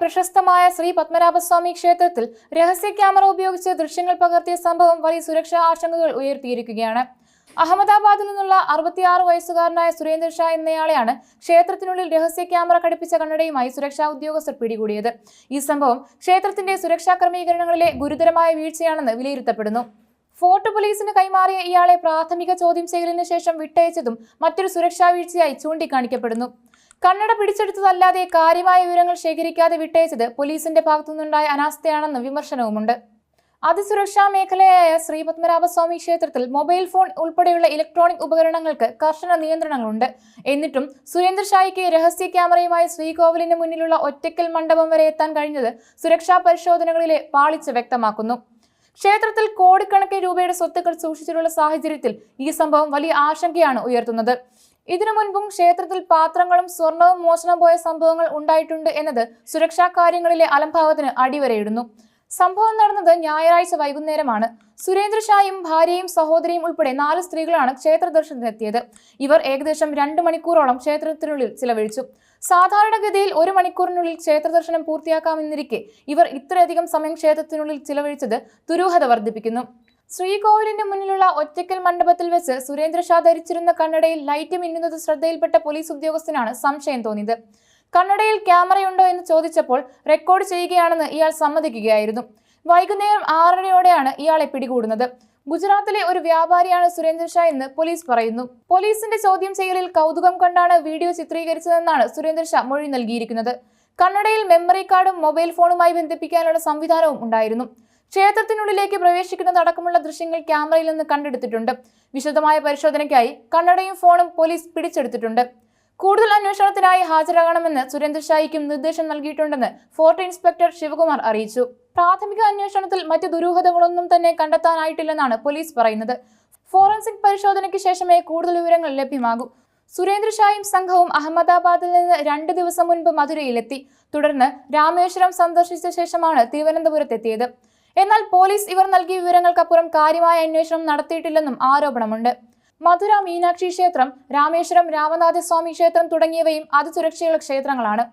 പ്രശസ്തമായ ശ്രീ പത്മനാഭസ്വാമി ക്ഷേത്രത്തിൽ രഹസ്യ ക്യാമറ ഉപയോഗിച്ച് ദൃശ്യങ്ങൾ പകർത്തിയ സംഭവം വലിയ സുരക്ഷാ ആശങ്കകൾ ഉയർത്തിയിരിക്കുകയാണ്. അഹമ്മദാബാദിൽ നിന്നുള്ള 66 വയസ്സുകാരനായ സുരേന്ദ്ര ഷാ എന്നയാളെയാണ് ക്ഷേത്രത്തിനുള്ളിൽ രഹസ്യ ക്യാമറ ഘടിപ്പിച്ച കണ്ണടയുമായി സുരക്ഷാ ഉദ്യോഗസ്ഥർ പിടികൂടിയത്. ഈ സംഭവം ക്ഷേത്രത്തിന്റെ സുരക്ഷാ ക്രമീകരണങ്ങളിലെ ഗുരുതരമായ വീഴ്ചയാണെന്ന് വിലയിരുത്തപ്പെടുന്നു. ഫോർട്ട് പോലീസിന് കൈമാറിയ ഇയാളെ പ്രാഥമിക ചോദ്യം ചെയ്യലിന് ശേഷം വിട്ടയച്ചതും മറ്റൊരു സുരക്ഷാ വീഴ്ചയായി ചൂണ്ടിക്കാണിക്കപ്പെടുന്നു. കണ്ണട പിടിച്ചെടുത്തതല്ലാതെ കാര്യമായ വിവരങ്ങൾ ശേഖരിക്കാതെ വിട്ടയച്ചത് പോലീസിന്റെ ഭാഗത്തുനിന്നുണ്ടായ അനാസ്ഥയാണെന്ന് വിമർശനവുമുണ്ട്. അതിസുരക്ഷാ മേഖലയായ ശ്രീ പത്മനാഭസ്വാമി ക്ഷേത്രത്തിൽ മൊബൈൽ ഫോൺ ഉൾപ്പെടെയുള്ള ഇലക്ട്രോണിക് ഉപകരണങ്ങൾക്ക് കർശന നിയന്ത്രണങ്ങളുണ്ട്. എന്നിട്ടും സുരേന്ദ്ര ഷായ്ക്ക് രഹസ്യ ക്യാമറയുമായി ശ്രീകോവിലിന് മുന്നിലുള്ള ഒറ്റയ്ക്കൽ മണ്ഡപം വരെ എത്താൻ കഴിഞ്ഞത് സുരക്ഷാ പരിശോധനകളിലെ പാളിച്ച വ്യക്തമാക്കുന്നു. ക്ഷേത്രത്തിൽ കോടിക്കണക്കിന് രൂപയുടെ സ്വത്തുക്കൾ സൂക്ഷിച്ചിട്ടുള്ള സാഹചര്യത്തിൽ ഈ സംഭവം വലിയ ആശങ്കയാണ് ഉയർത്തുന്നത്. ഇതിനു മുൻപും ക്ഷേത്രത്തിൽ പാത്രങ്ങളും സ്വർണവും മോഷണം പോയ സംഭവങ്ങൾ ഉണ്ടായിട്ടുണ്ട് എന്നത് സുരക്ഷാ കാര്യങ്ങളിലെ അലംഭാവത്തിന് അടിവരയിടുന്നു. സംഭവം നടന്നത് ഞായറാഴ്ച വൈകുന്നേരമാണ്. സുരേന്ദ്ര ഷായും ഭാര്യയും സഹോദരിയും ഉൾപ്പെടെ 4 സ്ത്രീകളാണ് ക്ഷേത്ര ദർശനത്തിനെത്തിയത്. ഇവർ ഏകദേശം 2 മണിക്കൂറോളം ക്ഷേത്രത്തിനുള്ളിൽ ചിലവഴിച്ചു. സാധാരണഗതിയിൽ 1 മണിക്കൂറിനുള്ളിൽ ക്ഷേത്ര ദർശനം പൂർത്തിയാക്കാമെന്നിരിക്കെ ഇവർ ഇത്രയധികം സമയം ക്ഷേത്രത്തിനുള്ളിൽ ചിലവഴിച്ചത് ദുരൂഹത വർദ്ധിപ്പിക്കുന്നു. ശ്രീകോവിലിന്റെ മുന്നിലുള്ള ഒറ്റയ്ക്കൽ മണ്ഡപത്തിൽ വെച്ച് സുരേന്ദ്ര ഷാ ധരിച്ചിരുന്ന കണ്ണടയിൽ ലൈറ്റ് മിന്നുന്നത് ശ്രദ്ധയിൽപ്പെട്ട പോലീസ് ഉദ്യോഗസ്ഥനാണ് സംശയം തോന്നിയത്. കണ്ണടയിൽ ക്യാമറയുണ്ടോ എന്ന് ചോദിച്ചപ്പോൾ റെക്കോർഡ് ചെയ്യുകയാണെന്ന് ഇയാൾ സമ്മതിക്കുകയായിരുന്നു. വൈകുന്നേരം 6:30യോടെയാണ് ഇയാളെ പിടികൂടുന്നത്. ഗുജറാത്തിലെ ഒരു വ്യാപാരിയാണ് സുരേന്ദ്ര ഷാ എന്ന് പോലീസ് പറയുന്നു. പോലീസിന്റെ ചോദ്യം ചെയ്യലിൽ കൗതുകം കണ്ടാണ് വീഡിയോ ചിത്രീകരിച്ചതെന്നാണ് സുരേന്ദ്ര ഷാ മൊഴി നൽകിയിരിക്കുന്നത്. കണ്ണടയിൽ മെമ്മറി കാർഡും മൊബൈൽ ഫോണുമായി ബന്ധിപ്പിക്കാനുള്ള സംവിധാനവും ഉണ്ടായിരുന്നു. ക്ഷേത്രത്തിനുള്ളിലേക്ക് പ്രവേശിക്കുന്നതടക്കമുള്ള ദൃശ്യങ്ങൾ ക്യാമറയിൽ നിന്ന് കണ്ടെടുത്തിട്ടുണ്ട്. വിശദമായ പരിശോധനയ്ക്കായി കണ്ണടയും ഫോണും പോലീസ് പിടിച്ചെടുത്തിട്ടുണ്ട്. കൂടുതൽ അന്വേഷണത്തിനായി ഹാജരാകണമെന്ന് സുരേന്ദ്ര ഷായ്ക്കും നിർദ്ദേശം നൽകിയിട്ടുണ്ടെന്ന് ഫോർട്ട് ഇൻസ്പെക്ടർ ശിവകുമാർ അറിയിച്ചു. പ്രാഥമിക അന്വേഷണത്തിൽ മറ്റ് ദുരൂഹതകളൊന്നും തന്നെ കണ്ടെത്താനായിട്ടില്ലെന്നാണ് പോലീസ് പറയുന്നത്. ഫോറൻസിക് പരിശോധനയ്ക്ക് ശേഷമേ കൂടുതൽ വിവരങ്ങൾ ലഭ്യമാകൂ. സുരേന്ദ്ര ഷായും സംഘവും അഹമ്മദാബാദിൽ നിന്ന് 2 ദിവസം മുൻപ് മധുരയിലെത്തി. തുടർന്ന് രാമേശ്വരം സന്ദർശിച്ച ശേഷമാണ് തിരുവനന്തപുരത്തെത്തിയത്. എന്നാൽ പോലീസ് ഇവർ നൽകിയ വിവരങ്ങൾക്കപ്പുറം കാര്യമായ അന്വേഷണം നടത്തിയിട്ടില്ലെന്നും ആരോപണമുണ്ട്. മധുര മീനാക്ഷി ക്ഷേത്രം, രാമേശ്വരം രാമനാഥസ്വാമി ക്ഷേത്രം തുടങ്ങിയവയും അതിസുരക്ഷയുള്ള ക്ഷേത്രങ്ങളാണ്.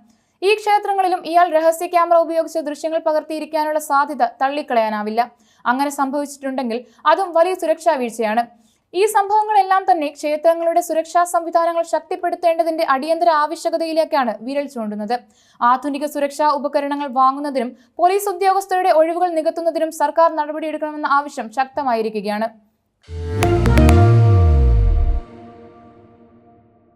ഈ ക്ഷേത്രങ്ങളിലും ഇയാൾ രഹസ്യ ക്യാമറ ഉപയോഗിച്ച് ദൃശ്യങ്ങൾ പകർത്തിയിരിക്കാനുള്ള സാധ്യത തള്ളിക്കളയാനാവില്ല. അങ്ങനെ സംഭവിച്ചിട്ടുണ്ടെങ്കിൽ അതും വലിയ സുരക്ഷാ വീഴ്ചയാണ്. ഈ സംഭവങ്ങളെല്ലാം തന്നെ ക്ഷേത്രങ്ങളുടെ സുരക്ഷാ സംവിധാനങ്ങൾ ശക്തിപ്പെടുത്തേണ്ടതിന്റെ അടിയന്തര ആവശ്യകതയിലേക്കാണ് വിരൽ ചൂണ്ടുന്നത്. ആധുനിക സുരക്ഷാ ഉപകരണങ്ങൾ വാങ്ങുന്നതിനും പോലീസ് ഉദ്യോഗസ്ഥരുടെ ഒഴിവുകൾ നികത്തുന്നതിനും സർക്കാർ നടപടിയെടുക്കണമെന്ന ആവശ്യം ശക്തമായിരിക്കുകയാണ്.